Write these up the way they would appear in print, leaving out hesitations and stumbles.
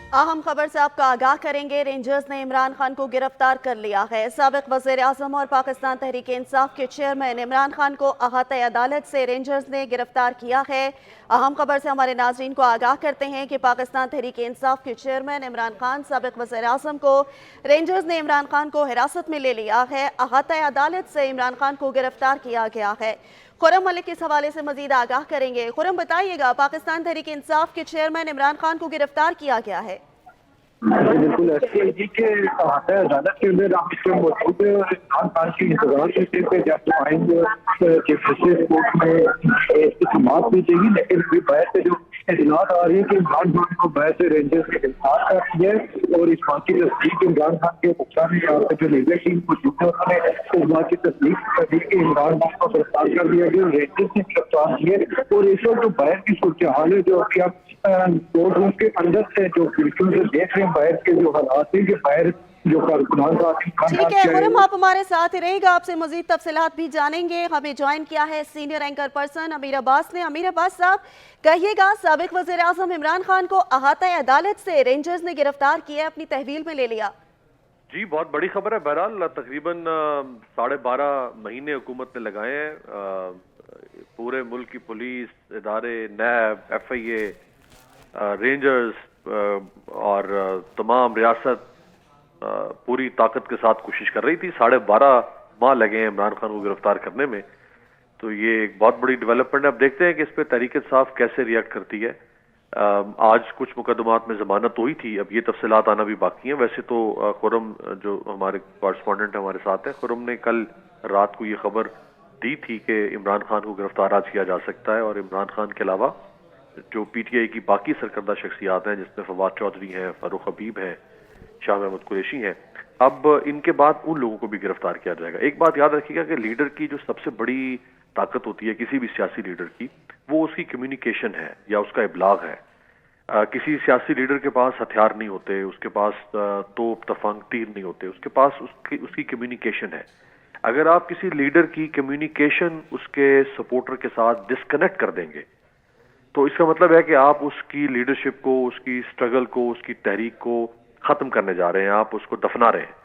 अहम खबर से आपको आगाह करेंगे। रेंजर्स ने इमरान खान को गिरफ्तार कर लिया है। साबिक वज़ीर आज़म और पाकिस्तान तहरीक इंसाफ के चेयरमैन इमरान खान को अहाता अदालत से रेंजर्स ने गिरफ्तार किया है। अहम खबर से हमारे नाज़रीन को आगाह करते हैं कि पाकिस्तान तहरीक इंसाफ के चेयरमैन इमरान खान, साबिक वज़ीर आज़म को रेंजर्स ने इमरान खान को हिरासत में ले लिया है। अहाता अदालत से इमरान खान को गिरफ्तार किया गया है। खुर्रम मलिक इस हवाले से मजीद आगाह करेंगे। खुर्रम, बताइएगा, पाकिस्तान तहरीक इंसाफ के चेयरमैन इमरान खान को गिरफ्तार किया गया है। बिल्कुल एसपीआईजी के अहाता अदालत के अंदर आप इसमें मौजूद है और इमरान खान की इंतजार करते थे जब आएंगे चीफ जस्टिस कोर्ट में इसकी समाप्त भी चाहिए, लेकिन अभी बाहर से जो इतलात आ रही है कि इमरान खान को बाहर से रेंजर्स ने गिरफ्तार कर दिया है और इस बात की तस्दीक इमरान खान के मुखिया ने यहाँ पे जो लीगल टीम मौजूद है उन्होंने इस बात की तस्दीक कर दी कि इमरान खान को गिरफ्तार कर दिया गया, रेंजर्स ने गिरफ्तार किए। और इस वक्त जो बाहर की सूरत हाल है, जो अभी आप कोर्ट रूम के अंदर से जो खिड़कियों से देख रहे हैं बाहर के जो हालात है कि बाहर जो कारकुनान का ठीक है खुर्रम, आप हमारे साथ ही रहेगा, आपसे मजीद तफसीलात भी जानेंगे। हमें ज्वाइन किया है सीनियर एंकर पर्सन अमीर अब्बास ने। अमीर अब्बास साहब, कहिएगा, साबिक वज़ीर आज़म इमरान खान को अहाता अदालत से रेंजर्स ने गिरफ्तार किया, अपनी तहवील में ले लिया। जी, बहुत बड़ी खबर है। बहरहाल तकरीबन 12.5 महीने हुकूमत ने लगाए हैं। पूरे मुल्क की पुलिस इदारे, नैब, FIA, रेंजर्स और तमाम रियासत पूरी ताकत के साथ कोशिश कर रही थी। 12.5 माह लगे हैं इमरान खान को गिरफ्तार करने में, तो ये एक बहुत बड़ी डेवलपमेंट है। अब देखते हैं कि इस पे तहरीक इंसाफ कैसे रिएक्ट करती है। आज कुछ मुकदमात में जमानत हुई थी, अब ये तफसीलात आना भी बाकी हैं। वैसे तो खुर्रम जो हमारे कॉरेस्पॉन्डेंट हमारे साथ हैं, खुर्रम ने कल रात को ये खबर दी थी कि इमरान खान को गिरफ्तार आज किया जा सकता है और इमरान खान के अलावा जो PTI की बाकी सरकर्दा शख्सियात हैं, जिसमें फवाद चौधरी हैं, फारूक हबीब हैं, शाह महमूद कुरैशी हैं, अब इनके बाद उन लोगों को भी गिरफ्तार किया जाएगा। एक बात याद रखिएगा कि लीडर की जो सबसे बड़ी ताकत होती है किसी भी सियासी लीडर की, वो उसकी कम्युनिकेशन है या उसका इबलाग है। किसी सियासी लीडर के पास हथियार नहीं होते, उसके पास तोप तफंग तीर नहीं होते, उसके पास उसकी कम्युनिकेशन है। अगर आप किसी लीडर की कम्युनिकेशन उसके सपोर्टर के साथ डिस्कनेक्ट कर देंगे, तो इसका मतलब है कि आप उसकी लीडरशिप को, उसकी स्ट्रगल को, उसकी तहरीक को खत्म करने जा रहे हैं, आप उसको दफना रहे हैं।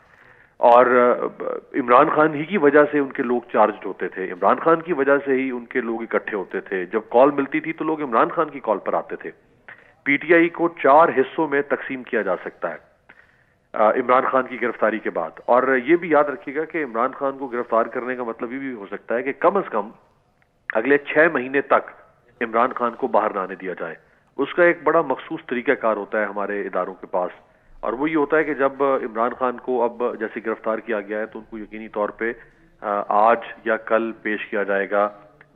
और इमरान खान ही की वजह से उनके लोग चार्ज्ड होते थे, इमरान खान की वजह से ही उनके लोग इकट्ठे होते थे। जब कॉल मिलती थी तो लोग इमरान खान की कॉल पर आते थे। PTI को 4 हिस्सों में तकसीम किया जा सकता है इमरान खान की गिरफ्तारी के बाद। और ये भी याद रखिएगा कि इमरान खान को गिरफ्तार करने का मतलब ये भी हो सकता है कि कम से कम अगले 6 महीने तक इमरान खान को बाहर ना आने दिया जाए। उसका एक बड़ा मखसूस तरीकाकार होता है हमारे इदारों के पास, और वो ये होता है कि जब इमरान खान को अब जैसे गिरफ्तार किया गया है तो उनको यकीनी तौर पे आज या कल पेश किया जाएगा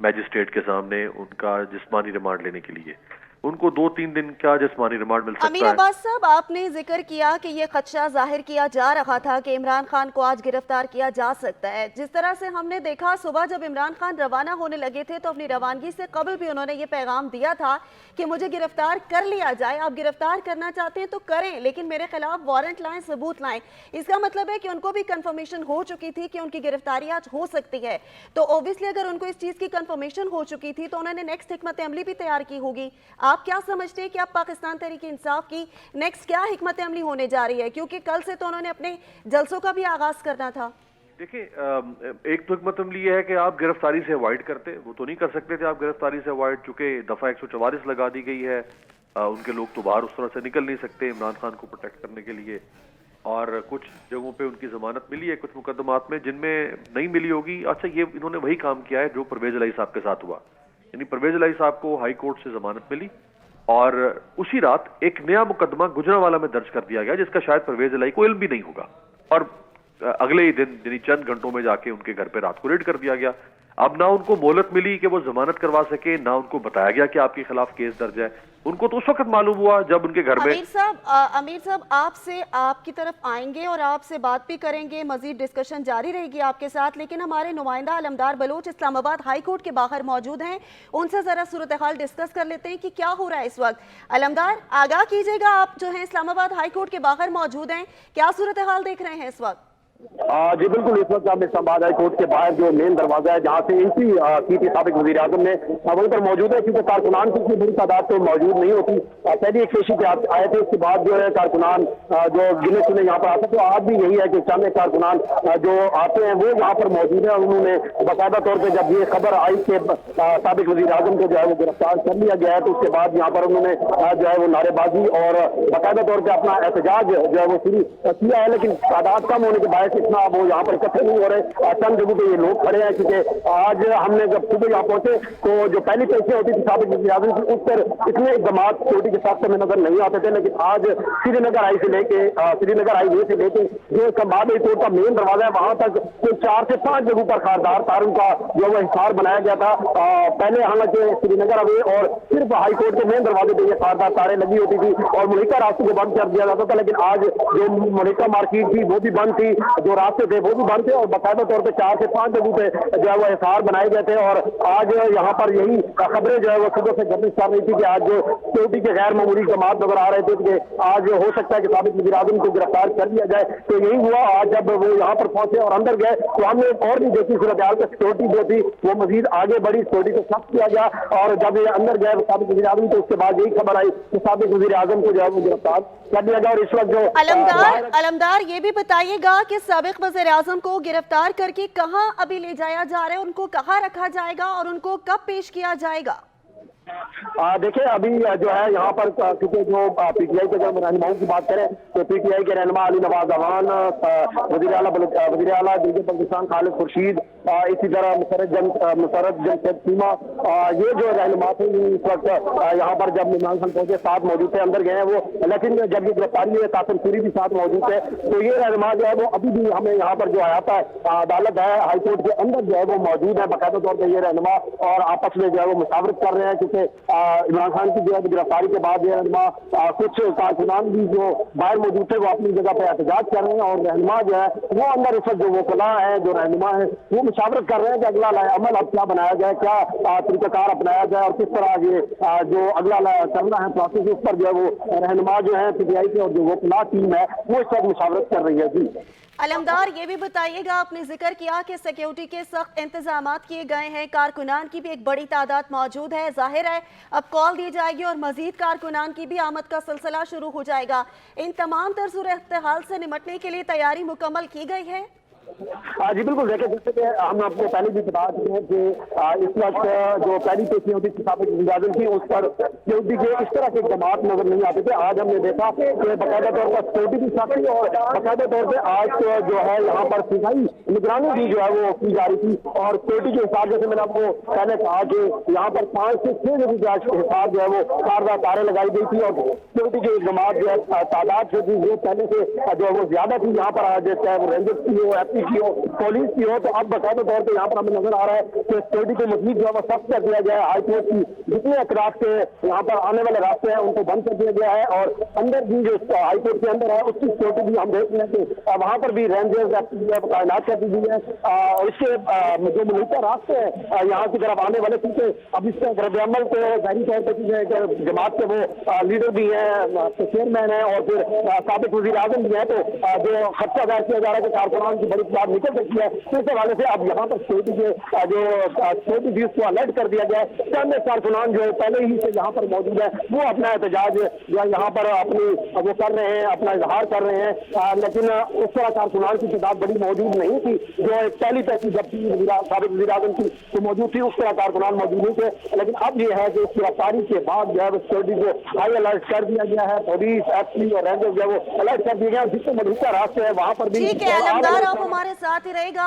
मैजिस्ट्रेट के सामने उनका जिस्मानी रिमांड लेने के लिए। उनको 2-3 दिन का जिस्मानी रिमांड मिल सकता है। अमीर अब्बास साहब, आपने जिक्र किया कि ये खदशा जाहिर किया जा रहा था कि इमरान खान को आज गिरफ्तार किया जा सकता है। जिस तरह से हमने देखा सुबह जब इमरान खान रवाना होने लगे थे तो अपनी रवानगी से कबल भी उन्होंने ये पैगाम दिया था कि मुझे गिरफ्तार कर लिया जाए, आप गिरफ्तार करना चाहते हैं तो करें, लेकिन मेरे खिलाफ वारंट लाएं, सबूत लाएं। इसका मतलब है कि उनको भी कंफर्मेशन हो चुकी थी कि उनकी गिरफ्तारी आज हो सकती है। तो ऑब्वियसली अगर उनको इस चीज की कंफर्मेशन हो चुकी थी तो उन्होंने नेक्स्ट हिकमत अमली भी तैयार की होगी। आप क्या समझते हैं कि अब पाकिस्तान तहरीक इंसाफ की नेक्स्ट क्या हिकमत अमली होने जा रही है, क्योंकि कल से तो उन्होंने अपने जलसों का भी आगाज करना था। देखिए, एक तो हिकमत अमली है कि आप गिरफ्तारी से अवॉइड करते, वो तो नहीं कर सकते थे आप गिरफ्तारी से अवॉइड, चूंकि दफा 144 लगा दी गई है। उनके लोग तो बाहर उस तरह से निकल नहीं सकते इमरान खान को प्रोटेक्ट करने के लिए। और कुछ जगहों पे उनकी जमानत मिली है, कुछ मुकदमात में जिनमें नहीं मिली होगी। अच्छा, ये इन्होंने वही काम किया है जो परवेज इलाही साहब के साथ हुआ, यानी परवेज इलाही साहब को हाई कोर्ट से जमानत मिली और उसी रात एक नया मुकदमा गुजरांवाला में दर्ज कर दिया गया जिसका शायद परवेज इलाही को इल्म भी नहीं होगा, और अगले ही दिन यानी चंद घंटों में जाके उनके घर पे रात को रेड कर दिया गया। अब ना उनको मोहलत मिली कि वो जमानत करवा सके, ना उनको बताया गया कि आपके खिलाफ केस दर्ज है। उनको तो उस वक्त मालूम हुआ जब उनके घर में। अमीर साहब आपसे आपकी तरफ आएंगे और आपसे बात भी करेंगे, मजीद डिस्कशन जारी रहेगी आपके साथ, लेकिन हमारे नुमाइंदा अलमदार बलोच इस्लामाबाद हाई कोर्ट के बाहर मौजूद हैं, उनसे जरा सूरत हाल डिस्कस कर लेते हैं कि क्या हो रहा है इस वक्त। अलमदार, आगाह कीजिएगा, आप जो है इस्लामाबाद हाई कोर्ट के बाहर मौजूद हैं, क्या सूरत हाल देख रहे हैं इस वक्त? जी बिल्कुल, इस वक्त हम इस्लामाबाद हाई कोर्ट के बाहर जो मेन दरवाजा है जहाँ से एंट्री की थी साबिक वज़ीर आज़म ने, वहीं पर मौजूद है, क्योंकि कारकुनान की इतनी बड़ी तादाद तो मौजूद नहीं होती। पहली एक पेशी पे आए थे, उसके बाद जो है कारकुनान जो गिने चुने यहाँ पर आते, तो आज भी यही है कि चंद कारकुनान जो आते हैं वो यहाँ पर मौजूद है। उन्होंने बाकायदा तौर पर जब ये खबर आई कि साबिक वज़ीर आज़म को जो है वो गिरफ्तार कर लिया गया है, तो उसके बाद यहाँ पर उन्होंने जो है वो नारेबाजी और बाकायदा तौर पर अपना एहतजाज जो है वो शुरू किया है। लेकिन तादाद कम होने के बायस इतना वो यहाँ पर इकट्ठे नहीं हो रहे। चंद जगहों पे ये लोग खड़े हैं, क्योंकि आज हमने जब सुबह यहाँ पहुंचे तो जो पहली पेशियां होती थी साबिक वज़ीर आज़म की, उस पर इतने इकदाम सिक्योरिटी के साथ हमें नजर नहीं आते थे। लेकिन आज श्रीनगर हाईवे से लेके जो इस्लामाबाद हाई कोर्ट का मेन दरवाजा है वहां तक कोई 4 से 5 जगहों पर खारदार तारों का जो वो हिसार बनाया गया था। पहले हालांकि श्रीनगर हाईवे और सिर्फ हाई कोर्ट के मेन दरवाजे पे ये खारदार तारें लगी होती थी और मुनिका रास्ते को बंद कर दिया जाता था। लेकिन आज जो मुनिका मार्केट थी वो भी बंद थी, जो रास्ते थे वो भी बंद थे और बाकायदा तौर पे 4 से 5 जगहों पे जो है वो हिसार बनाए गए थे। और आज यहाँ पर यही खबरें जो है वो सुबह से गर्दिश कर रही थी कि आज जो सिक्योरिटी के गैर मामूली जमात नजर आ रहे थे कि आज हो सकता है कि साबिक वज़ीर आज़म को गिरफ्तार कर लिया जाए। तो यही हुआ। आज जब वो यहाँ पर पहुंचे और अंदर गए तो हमने और भी देखी सूरत हाल का सिक्योरिटी जो थी वो मजीद आगे बढ़ी, सिक्योरिटी को सख्त किया गया। और जब ये अंदर गए साबिक वज़ीर आज़म तो उसके बाद यही खबर आई कि साबिक वज़ीर आज़म को जो है वो गिरफ्तार कर लिया गया। और इस वक्त जो अलमदार ये भी बताइएगा कि साबिक वज़ीर आज़म को गिरफ्तार करके कहां अभी ले जाया जा रहा है, उनको कहां रखा जाएगा और उनको कब पेश किया जाएगा? देखिए अभी जो है यहाँ पर क्योंकि जो पीटीआई के जब रहनुमाओं की बात करें तो पीटीआई के रहनुमा अली नवाज अवान, वज़ीर आला दिलजर बल्तिस्तान खालिद खुर्शीद, इसी तरह मुसरत जमशेद सीमा, ये जो रहनुमा थे इस वक्त यहाँ पर जब इमरान खान पहुंचे साथ मौजूद थे, अंदर गए हैं वो। लेकिन जब ये गिरफ्तारी हुई कासिम सूरी भी साथ मौजूद थे, तो ये रहनुमा जो है वो अभी भी हमें यहाँ पर जो हयात अदालत है हाईकोर्ट के अंदर जो है वो मौजूद है। बाकायदा तौर पर ये रहनुमा और आपस में जो है वो मुशावरत कर रहे हैं, क्योंकि इमरान खान की जो है गिरफ्तारी के बाद रहनुमा कुछ कारकुनान भी जो बाहर मौजूद थे वो अपनी जगह पे एहतजाज कर रहे हैं और रहनुमा जो है वो अंदर इस वक्त जो वकला है, जो रहनुमा है वो मुशावरत कर रहे हैं कि अगला अमल अब क्या बनाया जाए, क्या तरीकाकार अपनाया जाए और किस तरह ये जो अगला करना है प्रोसेस, उस पर जो है वो रहनुमा जो है पीटीआई के और जो वकला टीम है वो इस वक्त मुशावरत कर रही है। जी अलमदार ये भी बताइएगा, आपने जिक्र किया कि सिक्योरिटी के सख्त इंतजामात किए गए हैं, कारकुनान की भी एक बड़ी तादाद मौजूद है, जाहिर है अब कॉल दी जाएगी और मजीद कारकुनान की भी आमद का सिलसिला शुरू हो जाएगा। इन तमाम सूरत-ए-हाल से निपटने के लिए तैयारी मुकम्मल की गई है? जी बिल्कुल, देखिए जैसे कि हम आपको पहले भी बता चुके हैं कि इस वक्त जो पहली पेशी होती थी साबिक वज़ीर आज़म की, उस पर सिक्योरिटी के इस तरह के इक़दामात नजर नहीं आते थे। आज हमने देखा कि बाकायदा तौर पर सिक्योरिटी भी साथ थी और बाकायदा तौर पर आज जो है यहाँ पर फिजाई निगरानी भी जो है वो की जा रही थी। और सिक्योरिटी के हिसाब जैसे मैंने आपको पहले कहा कि यहाँ पर 5 से 6 जगह के हिसाब जो है वो कारदार तारें लगाई गई थी और सिक्योरिटी के इक़दामात जो है तादाद जो थी वो पहले से जो है वो ज्यादा थी। यहाँ पर आज चाहे वो रेंजर्स की हो, की हो, पुलिस की हो, तो अब बाकायदा तौर पर यहाँ पर हमें नजर आ रहा है कि सिक्योरिटी को मजीद जो है सख्त कर दिया गया है। हाईकोर्ट की जितने अतराफ के यहाँ पर आने वाले रास्ते हैं उनको बंद कर दिया गया है और अंदर भी जो हाईकोर्ट के अंदर है उसकी सिक्योरिटी भी हम देख रहे हैं कि वहाँ पर भी रेंजर्स तैनात कर दी गई है। और इसके जो मुल्का रास्ते हैं यहाँ की तरफ आने वाले, क्योंकि अब इसके रद्द-ए-अमल को जाहिर तौर पर जमात के वो लीडर भी हैं, चेयरमैन है और फिर साबिक वज़ीर आज़म भी है, तो जो खर्चा दायर किया जा रहा है कि कारकुनान की बड़ी तादाद निकल सकती है, तो इस हवाले से अब यहाँ पर सिक्योरिटी के जो सिक्योरिटी भी उसको अलर्ट कर दिया गया है। चंद कारकुनान जो पहले ही से यहाँ पर मौजूद है वो अपना एहतजाज जो यहाँ पर अपनी वो कर रहे हैं, अपना इजहार कर रहे हैं। लेकिन उस तरह कारकुनान की तादाद बड़ी मौजूद नहीं थी जो पहली पेशी जब साबिक वज़ीर आज़म की तो मौजूद थी, उस तरह कारकुनान मौजूद नहीं थे। लेकिन अब ये है कि इस गिरफ्तारी के बाद जो है सिक्योरिटी को हाई अलर्ट कर दिया गया है, पुलिस, एसपी और रेंजर्स जो है वो अलर्ट कर दिए गए हैं। जिससे मधुका रास्ते है वहाँ पर भी ठीक है अलमदार, आप हमारे साथ ही रहेगा।